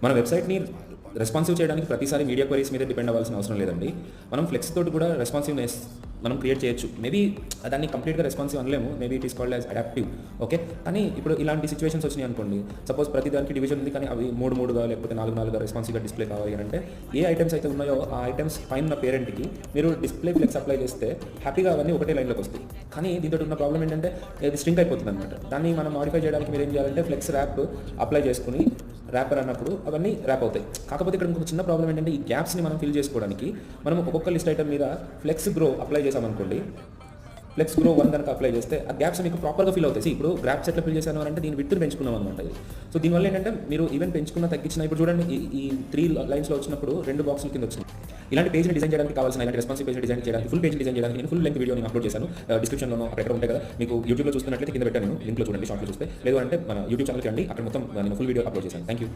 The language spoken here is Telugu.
మన వెబ్‌సైట్‌ని రెస్పాన్సివ్ చేయడానికి ప్రతిసారి మీడియా క్వెరీస్ మీదే డిపెండ్ అవ్వాల్సిన అవసరం లేదండి. మనం ఫ్లెక్స్ తోటి కూడా రెస్పాన్సివ్‌నెస్ మనం క్రియేట్ చేయొచ్చు. మేబీ దాన్ని కంప్లీట్‌గా రెస్పాన్సివ్ అనలేము. Maybe it is called as adaptive. Okay. కానీ ఇప్పుడు ఇలాంటి సిట్యుయేషన్స్ వచ్చినాయనుకోండి. సపోజ్ ప్రతి దానికి డివిజన్ ఉంది. కానీ అవి 3గా లేకపోతే 4గా రెస్పాన్సివ్‌గా డిస్‌ప్లే కావాలి అనంటే ఏ ఐటెమ్స్ అయితే ఉన్నాయో ఆ ఐటెమ్స్ పైన ఉన్న పేరెంట్‌కి మీరు డిస్‌ప్లే ఫ్లెక్స్ అప్లై చేస్తే హ్యాపీగా అవన్నీ ఒకటే లైన్‌లోకి వస్తాయి. కానీ దీనితోటి ఉన్న ప్రాబ్లమ్ ఏంటంటే ఇది స్ట్రింక్ అయిపోతుందన్నమాట. దాన్ని మనం మోడిఫై చేయడానికి మీరు ఏం చేయాలంటే ఫ్లెక్స్ ర్యాప్ అప్లై చేసుకొని ర్యాపర్ అన్నప్పుడు అవన్నీ ర్యాప్ అవుతాయి. కాకపోతే ఇక్కడ ఇంకొక చిన్న ప్రాబ్లమ్ ఏంటంటే ఈ గ్యాప్స్‌ని మనం ఫిల్ చేసుకోవడానికి మనం ఒక్కొక్క లిస్ట్ ఐటమ్ మీద ఫ్లెక్స్ గ్రో అప్లై చేసామనుకోండి. ఫ్లెక్స్ గ్రో 1 కనుక అప్లై చేస్తే ఆ గ్యాప్స్ మీకు ప్రాపర్‌గా ఫిల్ అవుతాయి. ఇప్పుడు గ్రాఫ్స్ ఎట్లా ఫిల్ చేశాను అంటే దీని విడ్త్ పెంచుకున్నాం అనమాట ఇది. సో దీనివల్ల ఏంటంటే మీరు ఈవెన్ పెంచుకున్న తగ్గించిన ఇప్పుడు చూడండి ఈ 3 లైన్స్‌లో వచ్చినప్పుడు 2 బాక్సుల కింద వచ్చింది. ఇలాంటి పేజ్‌ని డిజైన్ చేయడానికి కావాల్సిన ఇలాంటి రెస్పాన్సివ్ పేజ్‌ని డిజైన్ చేయడానికి ఫుల్ పేజ్‌ని డిజైన్ చేయడానికి నేను ఫుల్ లెంగ్త్ వీడియో అప్లోడ్ చేశాను. డిస్క్రిప్షన్‌లోనో అక్కడ ఉంటాయి కదా. మీకు యూట్యూబ్‌లో చూస్తున్నట్లయితే కింద పెట్టాను నేను లింక్‌లో చూడండి షార్ట్‌లో చూస్తే. లేదు అంటే మన యూట్యూబ్ ఛానల్‌కి రండి. అక్కడ మొత్తం నేను ఫుల్ వీడియో అప్లోడ్ చేశాను. థాంక్యూ.